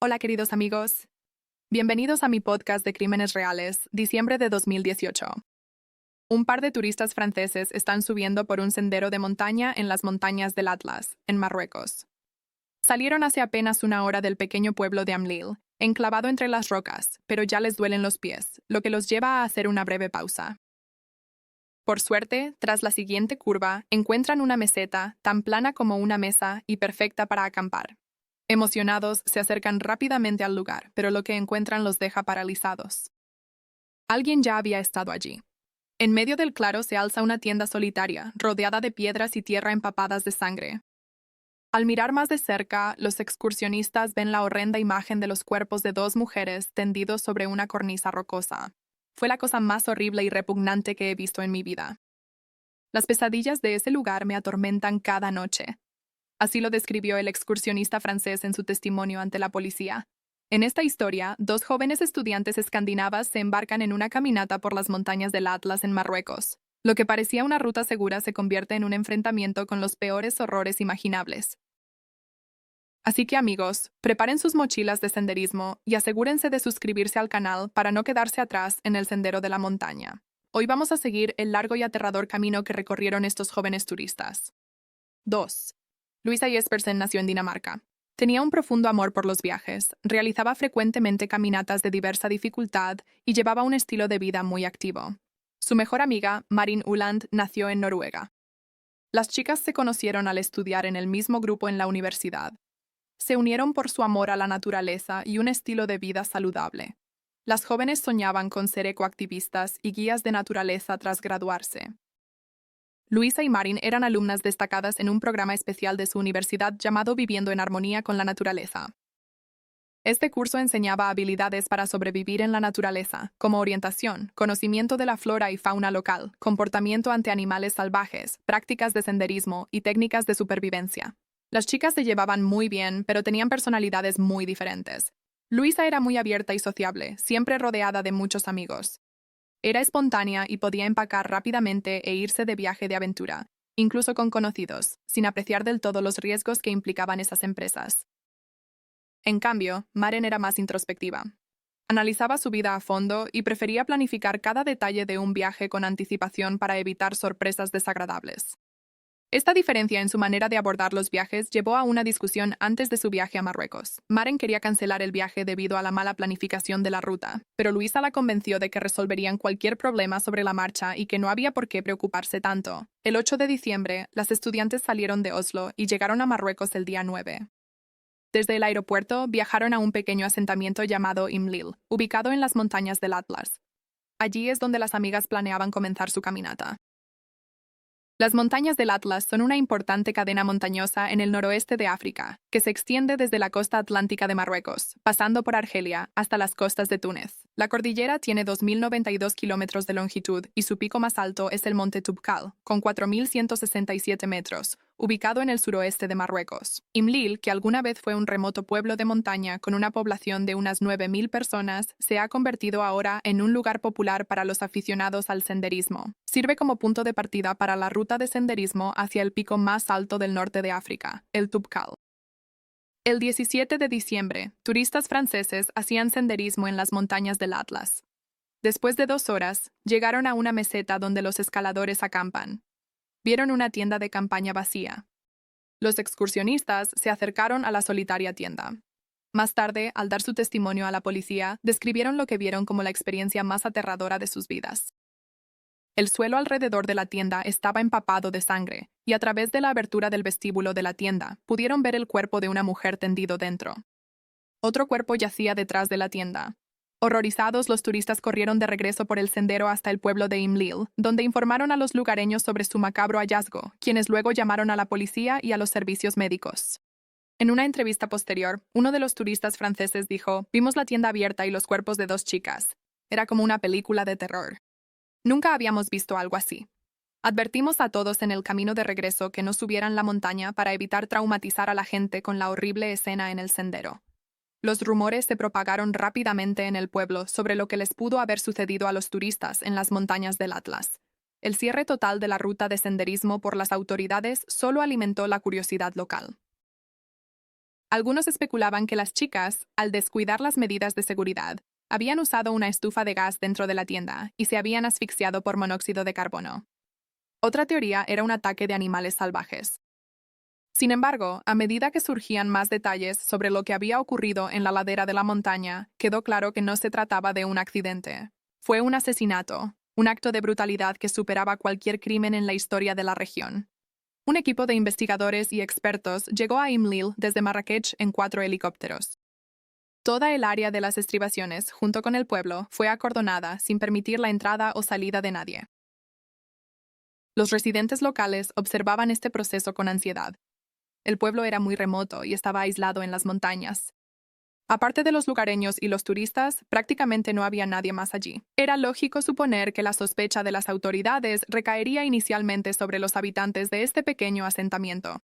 Hola queridos amigos, bienvenidos a mi podcast de Crímenes Reales, diciembre de 2018. Un par de turistas franceses están subiendo por un sendero de montaña en las montañas del Atlas, en Marruecos. Salieron hace apenas una hora del pequeño pueblo de Amlil, enclavado entre las rocas, pero ya les duelen los pies, lo que los lleva a hacer una breve pausa. Por suerte, tras la siguiente curva, encuentran una meseta tan plana como una mesa y perfecta para acampar. Emocionados, se acercan rápidamente al lugar, pero lo que encuentran los deja paralizados. Alguien ya había estado allí. En medio del claro se alza una tienda solitaria, rodeada de piedras y tierra empapadas de sangre. Al mirar más de cerca, los excursionistas ven la horrenda imagen de los cuerpos de dos mujeres tendidos sobre una cornisa rocosa. Fue la cosa más horrible y repugnante que he visto en mi vida. Las pesadillas de ese lugar me atormentan cada noche. Así lo describió el excursionista francés en su testimonio ante la policía. En esta historia, dos jóvenes estudiantes escandinavas se embarcan en una caminata por las montañas del Atlas en Marruecos. Lo que parecía una ruta segura se convierte en un enfrentamiento con los peores horrores imaginables. Así que amigos, preparen sus mochilas de senderismo y asegúrense de suscribirse al canal para no quedarse atrás en el sendero de la montaña. Hoy vamos a seguir el largo y aterrador camino que recorrieron estos jóvenes turistas. 2. Louisa Jespersen nació en Dinamarca. Tenía un profundo amor por los viajes, realizaba frecuentemente caminatas de diversa dificultad y llevaba un estilo de vida muy activo. Su mejor amiga, Marin Uland, nació en Noruega. Las chicas se conocieron al estudiar en el mismo grupo en la universidad. Se unieron por su amor a la naturaleza y un estilo de vida saludable. Las jóvenes soñaban con ser ecoactivistas y guías de naturaleza tras graduarse. Louisa y Marin eran alumnas destacadas en un programa especial de su universidad llamado Viviendo en Armonía con la Naturaleza. Este curso enseñaba habilidades para sobrevivir en la naturaleza, como orientación, conocimiento de la flora y fauna local, comportamiento ante animales salvajes, prácticas de senderismo y técnicas de supervivencia. Las chicas se llevaban muy bien, pero tenían personalidades muy diferentes. Louisa era muy abierta y sociable, siempre rodeada de muchos amigos. Era espontánea y podía empacar rápidamente e irse de viaje de aventura, incluso con conocidos, sin apreciar del todo los riesgos que implicaban esas empresas. En cambio, Maren era más introspectiva. Analizaba su vida a fondo y prefería planificar cada detalle de un viaje con anticipación para evitar sorpresas desagradables. Esta diferencia en su manera de abordar los viajes llevó a una discusión antes de su viaje a Marruecos. Maren quería cancelar el viaje debido a la mala planificación de la ruta, pero Louisa la convenció de que resolverían cualquier problema sobre la marcha y que no había por qué preocuparse tanto. El 8 de diciembre, las estudiantes salieron de Oslo y llegaron a Marruecos el día 9. Desde el aeropuerto, viajaron a un pequeño asentamiento llamado Imlil, ubicado en las montañas del Atlas. Allí es donde las amigas planeaban comenzar su caminata. Las montañas del Atlas son una importante cadena montañosa en el noroeste de África, que se extiende desde la costa atlántica de Marruecos, pasando por Argelia, hasta las costas de Túnez. La cordillera tiene 2.092 kilómetros de longitud y su pico más alto es el monte Toubkal, con 4.167 metros, ubicado en el suroeste de Marruecos. Imlil, que alguna vez fue un remoto pueblo de montaña con una población de unas 9.000 personas, se ha convertido ahora en un lugar popular para los aficionados al senderismo. Sirve como punto de partida para la ruta de senderismo hacia el pico más alto del norte de África, el Toubkal. El 17 de diciembre, turistas franceses hacían senderismo en las montañas del Atlas. Después de 2 horas, llegaron a una meseta donde los escaladores acampan. Vieron una tienda de campaña vacía. Los excursionistas se acercaron a la solitaria tienda. Más tarde, al dar su testimonio a la policía, describieron lo que vieron como la experiencia más aterradora de sus vidas. El suelo alrededor de la tienda estaba empapado de sangre, y a través de la abertura del vestíbulo de la tienda, pudieron ver el cuerpo de una mujer tendido dentro. Otro cuerpo yacía detrás de la tienda. Horrorizados, los turistas corrieron de regreso por el sendero hasta el pueblo de Imlil, donde informaron a los lugareños sobre su macabro hallazgo, quienes luego llamaron a la policía y a los servicios médicos. En una entrevista posterior, uno de los turistas franceses dijo: «Vimos la tienda abierta y los cuerpos de 2 chicas. Era como una película de terror. Nunca habíamos visto algo así. Advertimos a todos en el camino de regreso que no subieran la montaña para evitar traumatizar a la gente con la horrible escena en el sendero». Los rumores se propagaron rápidamente en el pueblo sobre lo que les pudo haber sucedido a los turistas en las montañas del Atlas. El cierre total de la ruta de senderismo por las autoridades solo alimentó la curiosidad local. Algunos especulaban que las chicas, al descuidar las medidas de seguridad, habían usado una estufa de gas dentro de la tienda y se habían asfixiado por monóxido de carbono. Otra teoría era un ataque de animales salvajes. Sin embargo, a medida que surgían más detalles sobre lo que había ocurrido en la ladera de la montaña, quedó claro que no se trataba de un accidente. Fue un asesinato, un acto de brutalidad que superaba cualquier crimen en la historia de la región. Un equipo de investigadores y expertos llegó a Imlil desde Marrakech en 4 helicópteros. Toda el área de las estribaciones, junto con el pueblo, fue acordonada sin permitir la entrada o salida de nadie. Los residentes locales observaban este proceso con ansiedad. El pueblo era muy remoto y estaba aislado en las montañas. Aparte de los lugareños y los turistas, prácticamente no había nadie más allí. Era lógico suponer que la sospecha de las autoridades recaería inicialmente sobre los habitantes de este pequeño asentamiento.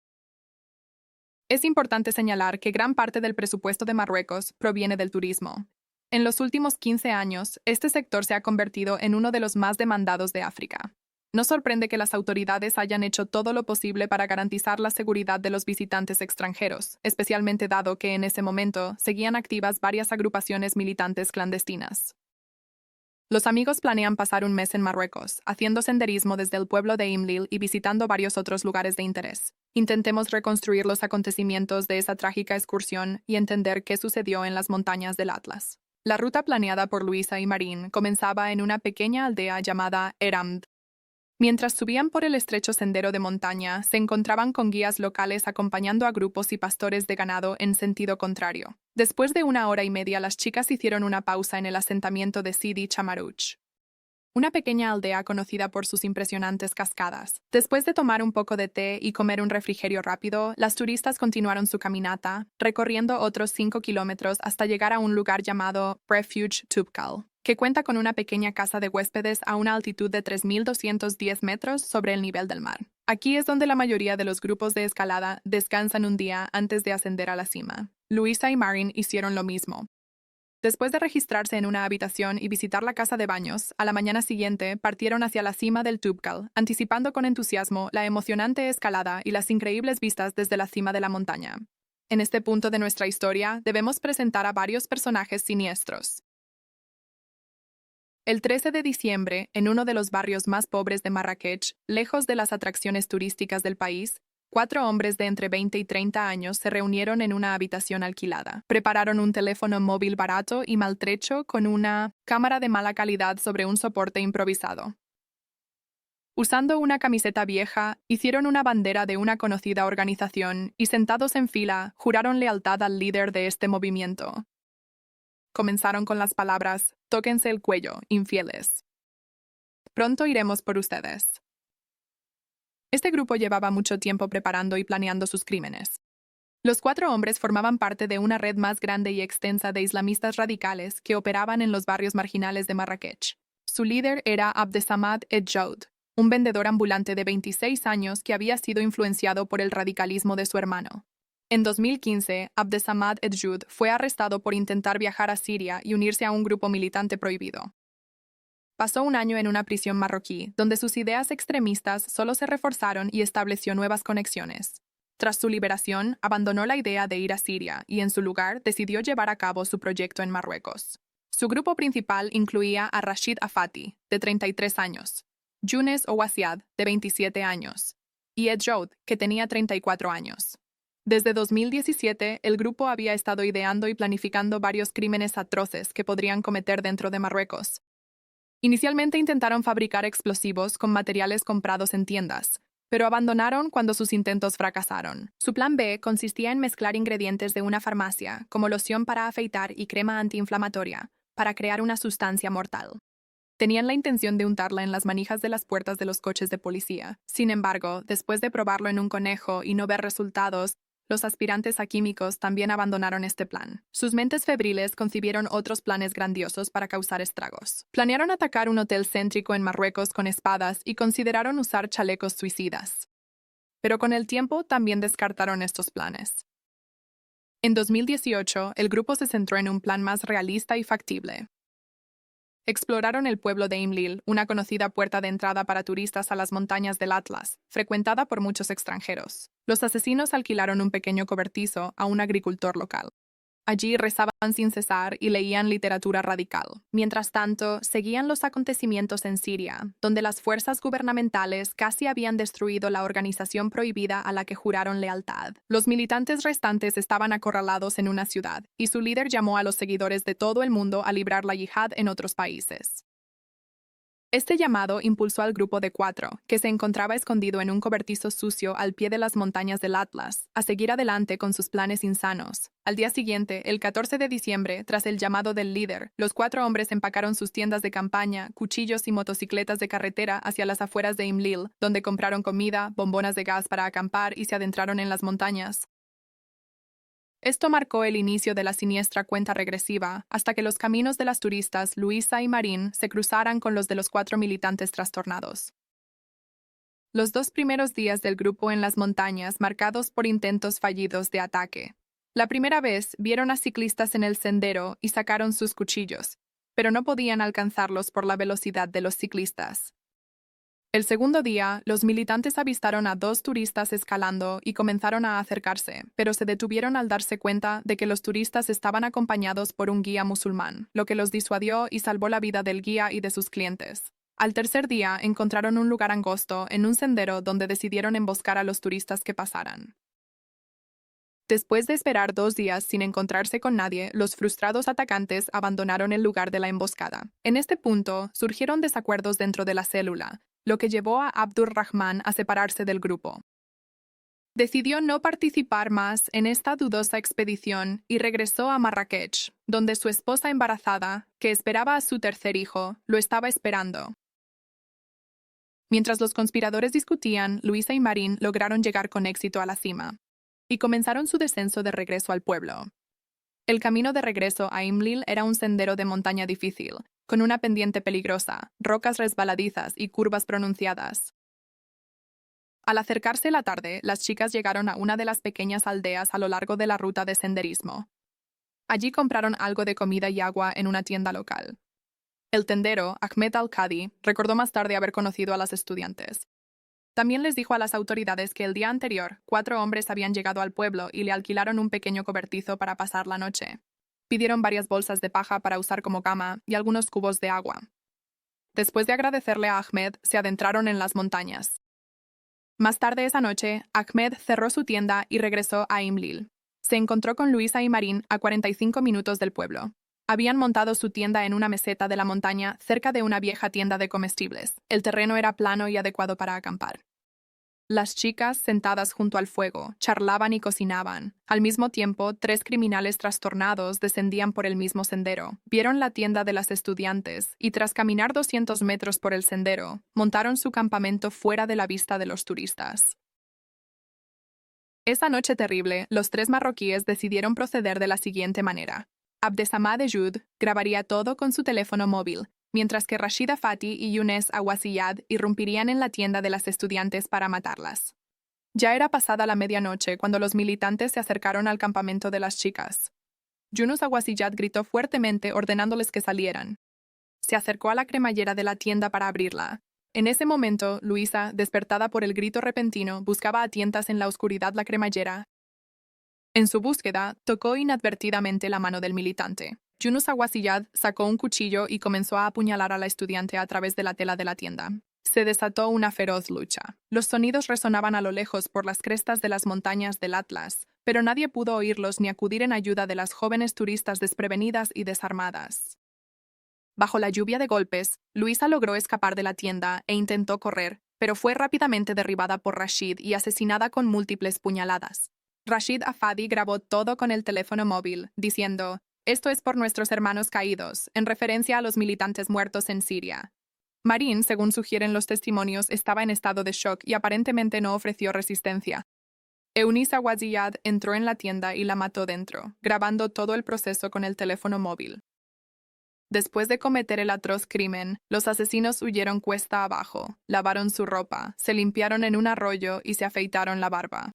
Es importante señalar que gran parte del presupuesto de Marruecos proviene del turismo. En los últimos 15 años, este sector se ha convertido en uno de los más demandados de África. No sorprende que las autoridades hayan hecho todo lo posible para garantizar la seguridad de los visitantes extranjeros, especialmente dado que en ese momento seguían activas varias agrupaciones militantes clandestinas. Los amigos planean pasar un mes en Marruecos, haciendo senderismo desde el pueblo de Imlil y visitando varios otros lugares de interés. Intentemos reconstruir los acontecimientos de esa trágica excursión y entender qué sucedió en las montañas del Atlas. La ruta planeada por Luisa y Marín comenzaba en una pequeña aldea llamada Eramd. Mientras subían por el estrecho sendero de montaña, se encontraban con guías locales acompañando a grupos y pastores de ganado en sentido contrario. Después de 1 hora y media, las chicas hicieron una pausa en el asentamiento de Sidi Chamarouch, una pequeña aldea conocida por sus impresionantes cascadas. Después de tomar un poco de té y comer un refrigerio rápido, las turistas continuaron su caminata, recorriendo otros 5 kilómetros hasta llegar a un lugar llamado Refuge Toubkal, que cuenta con una pequeña casa de huéspedes a una altitud de 3.210 metros sobre el nivel del mar. Aquí es donde la mayoría de los grupos de escalada descansan un día antes de ascender a la cima. Luisa y Marin hicieron lo mismo. Después de registrarse en una habitación y visitar la casa de baños, a la mañana siguiente partieron hacia la cima del Toubkal, anticipando con entusiasmo la emocionante escalada y las increíbles vistas desde la cima de la montaña. En este punto de nuestra historia, debemos presentar a varios personajes siniestros. El 13 de diciembre, en uno de los barrios más pobres de Marrakech, lejos de las atracciones turísticas del país, 4 hombres de entre 20 y 30 años se reunieron en una habitación alquilada. Prepararon un teléfono móvil barato y maltrecho con una cámara de mala calidad sobre un soporte improvisado. Usando una camiseta vieja, hicieron una bandera de una conocida organización y, sentados en fila, juraron lealtad al líder de este movimiento. Comenzaron con las palabras: «Tóquense el cuello, infieles. Pronto iremos por ustedes». Este grupo llevaba mucho tiempo preparando y planeando sus crímenes. Los 4 hombres formaban parte de una red más grande y extensa de islamistas radicales que operaban en los barrios marginales de Marrakech. Su líder era Abdesamad Edjoud, un vendedor ambulante de 26 años que había sido influenciado por el radicalismo de su hermano. En 2015, Abdesamad Edjoud fue arrestado por intentar viajar a Siria y unirse a un grupo militante prohibido. Pasó un año en una prisión marroquí, donde sus ideas extremistas solo se reforzaron y estableció nuevas conexiones. Tras su liberación, abandonó la idea de ir a Siria y, en su lugar, decidió llevar a cabo su proyecto en Marruecos. Su grupo principal incluía a Rachid Afati, de 33 años, Younes Ouassiad, de 27 años, y Edjoud, que tenía 34 años. Desde 2017, el grupo había estado ideando y planificando varios crímenes atroces que podrían cometer dentro de Marruecos. Inicialmente intentaron fabricar explosivos con materiales comprados en tiendas, pero abandonaron cuando sus intentos fracasaron. Su plan B consistía en mezclar ingredientes de una farmacia, como loción para afeitar y crema antiinflamatoria, para crear una sustancia mortal. Tenían la intención de untarla en las manijas de las puertas de los coches de policía. Sin embargo, después de probarlo en un conejo y no ver resultados, los aspirantes a químicos también abandonaron este plan. Sus mentes febriles concibieron otros planes grandiosos para causar estragos. Planearon atacar un hotel céntrico en Marruecos con espadas y consideraron usar chalecos suicidas. Pero con el tiempo también descartaron estos planes. En 2018, el grupo se centró en un plan más realista y factible: Exploraron el pueblo de Imlil, una conocida puerta de entrada para turistas a las montañas del Atlas, frecuentada por muchos extranjeros. Los asesinos alquilaron un pequeño cobertizo a un agricultor local. Allí rezaban sin cesar y leían literatura radical. Mientras tanto, seguían los acontecimientos en Siria, donde las fuerzas gubernamentales casi habían destruido la organización prohibida a la que juraron lealtad. Los militantes restantes estaban acorralados en una ciudad, y su líder llamó a los seguidores de todo el mundo a librar la yihad en otros países. Este llamado impulsó al grupo de 4, que se encontraba escondido en un cobertizo sucio al pie de las montañas del Atlas, a seguir adelante con sus planes insanos. Al día siguiente, el 14 de diciembre, tras el llamado del líder, los 4 hombres empacaron sus tiendas de campaña, cuchillos y motocicletas de carretera hacia las afueras de Imlil, donde compraron comida, bombonas de gas para acampar y se adentraron en las montañas. Esto marcó el inicio de la siniestra cuenta regresiva, hasta que los caminos de las turistas Luisa y Marín se cruzaran con los de los 4 militantes trastornados. Los 2 primeros días del grupo en las montañas marcados por intentos fallidos de ataque. La primera vez vieron a ciclistas en el sendero y sacaron sus cuchillos, pero no podían alcanzarlos por la velocidad de los ciclistas. El segundo día, los militantes avistaron a 2 turistas escalando y comenzaron a acercarse, pero se detuvieron al darse cuenta de que los turistas estaban acompañados por un guía musulmán, lo que los disuadió y salvó la vida del guía y de sus clientes. Al tercer día, encontraron un lugar angosto en un sendero donde decidieron emboscar a los turistas que pasaran. Después de esperar 2 días sin encontrarse con nadie, los frustrados atacantes abandonaron el lugar de la emboscada. En este punto, surgieron desacuerdos dentro de la célula, lo que llevó a Abdurrahman a separarse del grupo. Decidió no participar más en esta dudosa expedición y regresó a Marrakech, donde su esposa embarazada, que esperaba a su tercer hijo, lo estaba esperando. Mientras los conspiradores discutían, Luisa y Marín lograron llegar con éxito a la cima y comenzaron su descenso de regreso al pueblo. El camino de regreso a Imlil era un sendero de montaña difícil, con una pendiente peligrosa, rocas resbaladizas y curvas pronunciadas. Al acercarse la tarde, las chicas llegaron a una de las pequeñas aldeas a lo largo de la ruta de senderismo. Allí compraron algo de comida y agua en una tienda local. El tendero, Ahmed al-Qadi, recordó más tarde haber conocido a las estudiantes. También les dijo a las autoridades que el día anterior, 4 hombres habían llegado al pueblo y le alquilaron un pequeño cobertizo para pasar la noche. Pidieron varias bolsas de paja para usar como cama y algunos cubos de agua. Después de agradecerle a Ahmed, se adentraron en las montañas. Más tarde esa noche, Ahmed cerró su tienda y regresó a Imlil. Se encontró con Luisa y Marín a 45 minutos del pueblo. Habían montado su tienda en una meseta de la montaña cerca de una vieja tienda de comestibles. El terreno era plano y adecuado para acampar. Las chicas, sentadas junto al fuego, charlaban y cocinaban. Al mismo tiempo, 3 criminales trastornados descendían por el mismo sendero. Vieron la tienda de las estudiantes y, tras caminar 200 metros por el sendero, montaron su campamento fuera de la vista de los turistas. Esa noche terrible, los 3 marroquíes decidieron proceder de la siguiente manera. Abdesamad Ejud grabaría todo con su teléfono móvil, mientras que Rashida Fati y Younes Awasiyad irrumpirían en la tienda de las estudiantes para matarlas. Ya era pasada la medianoche cuando los militantes se acercaron al campamento de las chicas. Yunus Awasiyad gritó fuertemente ordenándoles que salieran. Se acercó a la cremallera de la tienda para abrirla. En ese momento, Luisa, despertada por el grito repentino, buscaba a tientas en la oscuridad la cremallera. En su búsqueda, tocó inadvertidamente la mano del militante. Yunus Awasiyad sacó un cuchillo y comenzó a apuñalar a la estudiante a través de la tela de la tienda. Se desató una feroz lucha. Los sonidos resonaban a lo lejos por las crestas de las montañas del Atlas, pero nadie pudo oírlos ni acudir en ayuda de las jóvenes turistas desprevenidas y desarmadas. Bajo la lluvia de golpes, Luisa logró escapar de la tienda e intentó correr, pero fue rápidamente derribada por Rashid y asesinada con múltiples puñaladas. Rashid Afadi grabó todo con el teléfono móvil, diciendo: «Esto es por nuestros hermanos caídos», en referencia a los militantes muertos en Siria. Marín, según sugieren los testimonios, estaba en estado de shock y aparentemente no ofreció resistencia. Eunice Awasiyad entró en la tienda y la mató dentro, grabando todo el proceso con el teléfono móvil. Después de cometer el atroz crimen, los asesinos huyeron cuesta abajo, lavaron su ropa, se limpiaron en un arroyo y se afeitaron la barba.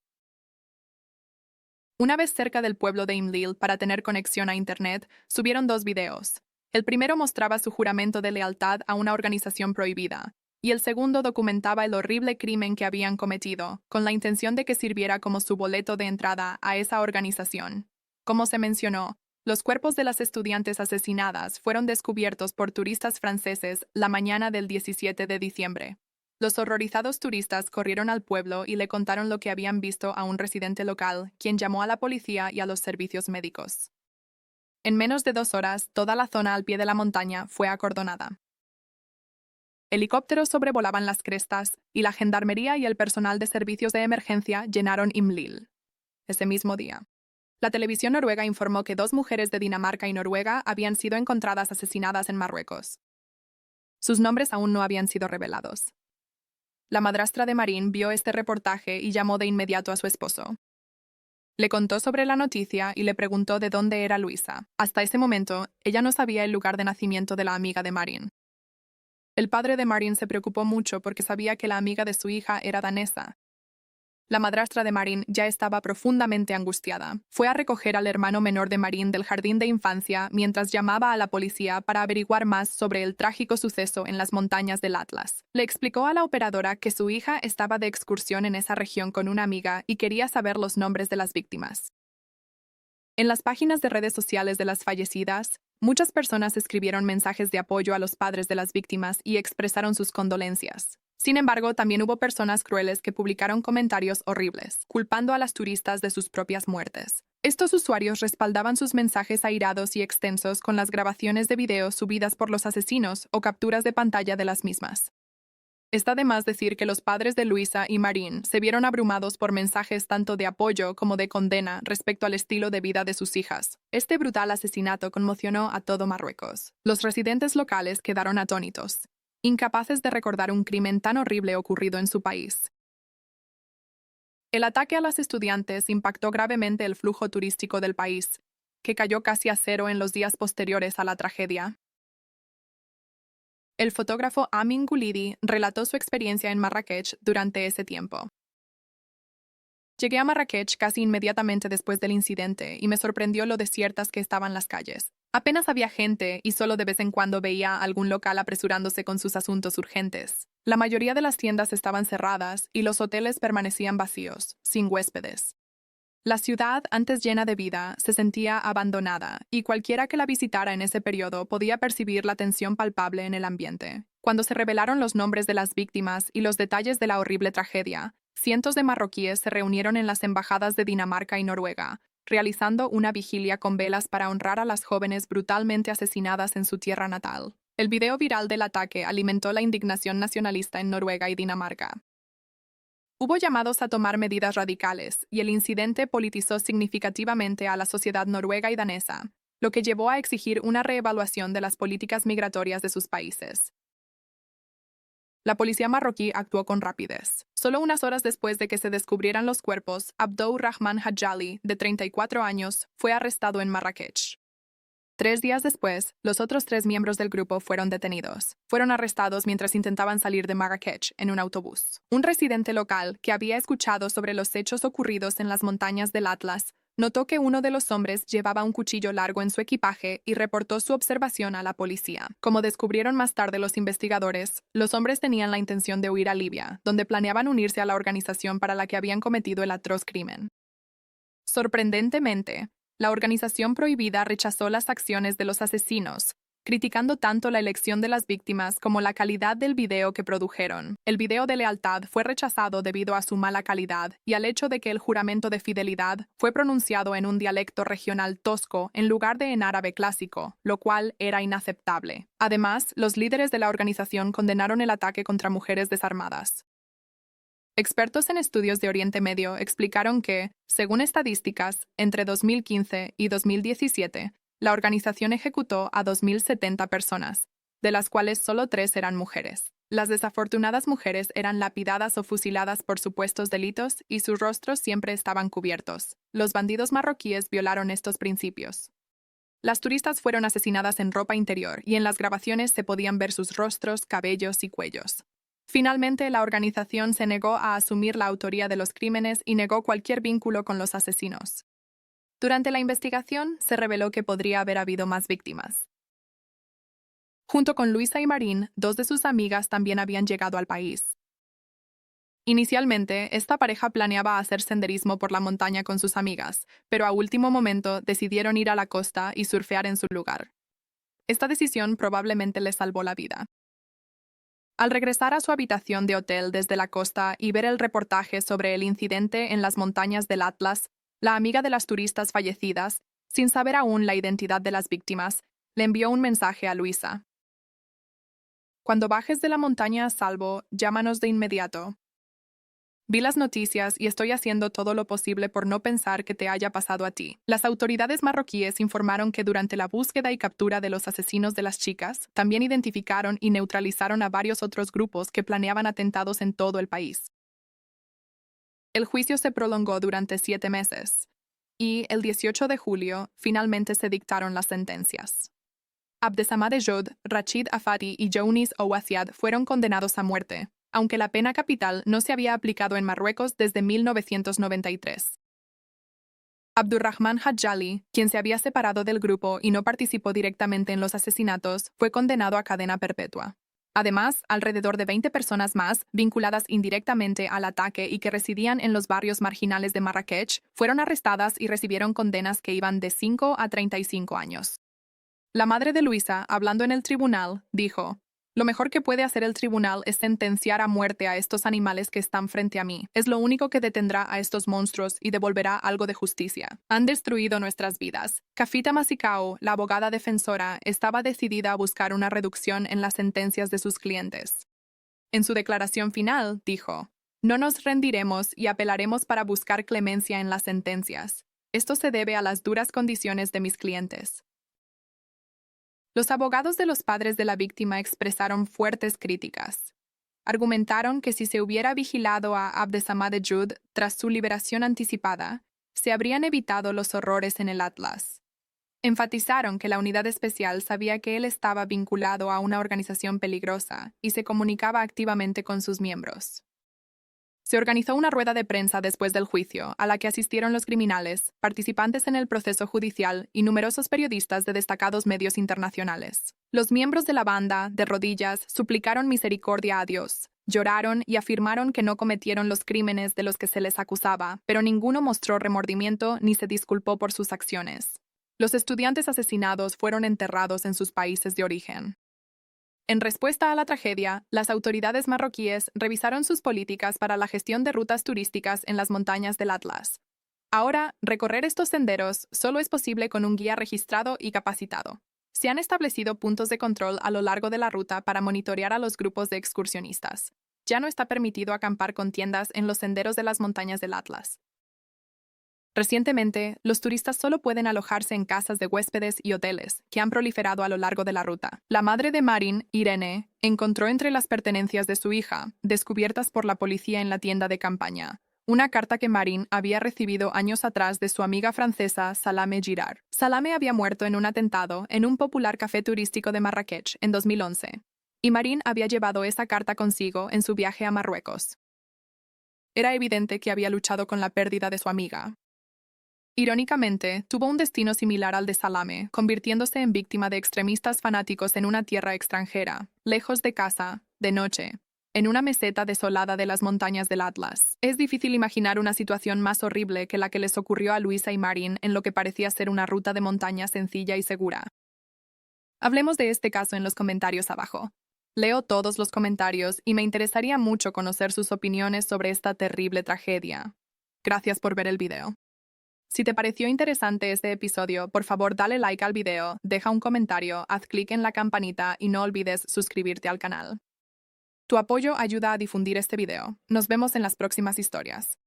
Una vez cerca del pueblo de Imlil para tener conexión a Internet, subieron 2 videos. El primero mostraba su juramento de lealtad a una organización prohibida, y el segundo documentaba el horrible crimen que habían cometido, con la intención de que sirviera como su boleto de entrada a esa organización. Como se mencionó, los cuerpos de las estudiantes asesinadas fueron descubiertos por turistas franceses la mañana del 17 de diciembre. Los horrorizados turistas corrieron al pueblo y le contaron lo que habían visto a un residente local, quien llamó a la policía y a los servicios médicos. En menos de 2 horas, toda la zona al pie de la montaña fue acordonada. Helicópteros sobrevolaban las crestas y la gendarmería y el personal de servicios de emergencia llenaron Imlil. Ese mismo día, la televisión noruega informó que 2 mujeres de Dinamarca y Noruega habían sido encontradas asesinadas en Marruecos. Sus nombres aún no habían sido revelados. La madrastra de Marín vio este reportaje y llamó de inmediato a su esposo. Le contó sobre la noticia y le preguntó de dónde era Luisa. Hasta ese momento, ella no sabía el lugar de nacimiento de la amiga de Marín. El padre de Marín se preocupó mucho porque sabía que la amiga de su hija era danesa. La madrastra de Marín ya estaba profundamente angustiada. Fue a recoger al hermano menor de Marín del jardín de infancia mientras llamaba a la policía para averiguar más sobre el trágico suceso en las montañas del Atlas. Le explicó a la operadora que su hija estaba de excursión en esa región con una amiga y quería saber los nombres de las víctimas. En las páginas de redes sociales de las fallecidas, muchas personas escribieron mensajes de apoyo a los padres de las víctimas y expresaron sus condolencias. Sin embargo, también hubo personas crueles que publicaron comentarios horribles, culpando a las turistas de sus propias muertes. Estos usuarios respaldaban sus mensajes airados y extensos con las grabaciones de video subidas por los asesinos o capturas de pantalla de las mismas. Está de más decir que los padres de Luisa y Marín se vieron abrumados por mensajes tanto de apoyo como de condena respecto al estilo de vida de sus hijas. Este brutal asesinato conmocionó a todo Marruecos. Los residentes locales quedaron atónitos, incapaces de recordar un crimen tan horrible ocurrido en su país. El ataque a las estudiantes impactó gravemente el flujo turístico del país, que cayó casi a cero en los días posteriores a la tragedia. El fotógrafo Amin Gulidi relató su experiencia en Marrakech durante ese tiempo. Llegué a Marrakech casi inmediatamente después del incidente y me sorprendió lo desiertas que estaban las calles. Apenas había gente y solo de vez en cuando veía algún local apresurándose con sus asuntos urgentes. La mayoría de las tiendas estaban cerradas y los hoteles permanecían vacíos, sin huéspedes. La ciudad, antes llena de vida, se sentía abandonada, y cualquiera que la visitara en ese periodo podía percibir la tensión palpable en el ambiente. Cuando se revelaron los nombres de las víctimas y los detalles de la horrible tragedia, cientos de marroquíes se reunieron en las embajadas de Dinamarca y Noruega, realizando una vigilia con velas para honrar a las jóvenes brutalmente asesinadas en su tierra natal. El video viral del ataque alimentó la indignación nacionalista en Noruega y Dinamarca. Hubo llamados a tomar medidas radicales, y el incidente politizó significativamente a la sociedad noruega y danesa, lo que llevó a exigir una reevaluación de las políticas migratorias de sus países. La policía marroquí actuó con rapidez. Solo unas horas después de que se descubrieran los cuerpos, Abdou Rahman Hadjali, de 34 años, fue arrestado en Marrakech. 3 días después, los otros 3 miembros del grupo fueron detenidos. Fueron arrestados mientras intentaban salir de Marrakech en un autobús. Un residente local, que había escuchado sobre los hechos ocurridos en las montañas del Atlas, notó que uno de los hombres llevaba un cuchillo largo en su equipaje y reportó su observación a la policía. Como descubrieron más tarde los investigadores, los hombres tenían la intención de huir a Libia, donde planeaban unirse a la organización para la que habían cometido el atroz crimen. Sorprendentemente, la organización prohibida rechazó las acciones de los asesinos, criticando tanto la elección de las víctimas como la calidad del video que produjeron. El video de lealtad fue rechazado debido a su mala calidad y al hecho de que el juramento de fidelidad fue pronunciado en un dialecto regional tosco en lugar de en árabe clásico, lo cual era inaceptable. Además, los líderes de la organización condenaron el ataque contra mujeres desarmadas. Expertos en estudios de Oriente Medio explicaron que, según estadísticas, entre 2015 y 2017, la organización ejecutó a 2.070 personas, de las cuales solo 3 eran mujeres. Las desafortunadas mujeres eran lapidadas o fusiladas por supuestos delitos y sus rostros siempre estaban cubiertos. Los bandidos marroquíes violaron estos principios. Las turistas fueron asesinadas en ropa interior y en las grabaciones se podían ver sus rostros, cabellos y cuellos. Finalmente, la organización se negó a asumir la autoría de los crímenes y negó cualquier vínculo con los asesinos. Durante la investigación, se reveló que podría haber habido más víctimas. Junto con Luisa y Marín, dos de sus amigas también habían llegado al país. Inicialmente, esta pareja planeaba hacer senderismo por la montaña con sus amigas, pero a último momento decidieron ir a la costa y surfear en su lugar. Esta decisión probablemente les salvó la vida. Al regresar a su habitación de hotel desde la costa y ver el reportaje sobre el incidente en las montañas del Atlas, la amiga de las turistas fallecidas, sin saber aún la identidad de las víctimas, le envió un mensaje a Luisa. Cuando bajes de la montaña a salvo, llámanos de inmediato. Vi las noticias y estoy haciendo todo lo posible por no pensar que te haya pasado a ti. Las autoridades marroquíes informaron que durante la búsqueda y captura de los asesinos de las chicas, también identificaron y neutralizaron a varios otros grupos que planeaban atentados en todo el país. El juicio se prolongó durante 7 meses, y el 18 de julio finalmente se dictaron las sentencias. Abdesamad Jod, Rachid Afati y Younis Ouaziad fueron condenados a muerte, aunque la pena capital no se había aplicado en Marruecos desde 1993. Abdurrahman Hadjali, quien se había separado del grupo y no participó directamente en los asesinatos, fue condenado a cadena perpetua. Además, alrededor de 20 personas más, vinculadas indirectamente al ataque y que residían en los barrios marginales de Marrakech, fueron arrestadas y recibieron condenas que iban de 5 a 35 años. La madre de Luisa, hablando en el tribunal, dijo: «Lo mejor que puede hacer el tribunal es sentenciar a muerte a estos animales que están frente a mí. Es lo único que detendrá a estos monstruos y devolverá algo de justicia. Han destruido nuestras vidas». Kafita Masikao, la abogada defensora, estaba decidida a buscar una reducción en las sentencias de sus clientes. En su declaración final, dijo: «No nos rendiremos y apelaremos para buscar clemencia en las sentencias. Esto se debe a las duras condiciones de mis clientes». Los abogados de los padres de la víctima expresaron fuertes críticas. Argumentaron que si se hubiera vigilado a Abdesamad Jud tras su liberación anticipada, se habrían evitado los horrores en el Atlas. Enfatizaron que la unidad especial sabía que él estaba vinculado a una organización peligrosa y se comunicaba activamente con sus miembros. Se organizó una rueda de prensa después del juicio, a la que asistieron los criminales, participantes en el proceso judicial y numerosos periodistas de destacados medios internacionales. Los miembros de la banda, de rodillas, suplicaron misericordia a Dios, lloraron y afirmaron que no cometieron los crímenes de los que se les acusaba, pero ninguno mostró remordimiento ni se disculpó por sus acciones. Los estudiantes asesinados fueron enterrados en sus países de origen. En respuesta a la tragedia, las autoridades marroquíes revisaron sus políticas para la gestión de rutas turísticas en las montañas del Atlas. Ahora, recorrer estos senderos solo es posible con un guía registrado y capacitado. Se han establecido puntos de control a lo largo de la ruta para monitorear a los grupos de excursionistas. Ya no está permitido acampar con tiendas en los senderos de las montañas del Atlas. Recientemente, los turistas solo pueden alojarse en casas de huéspedes y hoteles, que han proliferado a lo largo de la ruta. La madre de Marín, Irene, encontró entre las pertenencias de su hija, descubiertas por la policía en la tienda de campaña, una carta que Marín había recibido años atrás de su amiga francesa Salame Girard. Salame había muerto en un atentado en un popular café turístico de Marrakech en 2011, y Marín había llevado esa carta consigo en su viaje a Marruecos. Era evidente que había luchado con la pérdida de su amiga. Irónicamente, tuvo un destino similar al de Salame, convirtiéndose en víctima de extremistas fanáticos en una tierra extranjera, lejos de casa, de noche, en una meseta desolada de las montañas del Atlas. Es difícil imaginar una situación más horrible que la que les ocurrió a Luisa y Marín en lo que parecía ser una ruta de montaña sencilla y segura. Hablemos de este caso en los comentarios abajo. Leo todos los comentarios y me interesaría mucho conocer sus opiniones sobre esta terrible tragedia. Gracias por ver el video. Si te pareció interesante este episodio, por favor dale like al video, deja un comentario, haz clic en la campanita y no olvides suscribirte al canal. Tu apoyo ayuda a difundir este video. Nos vemos en las próximas historias.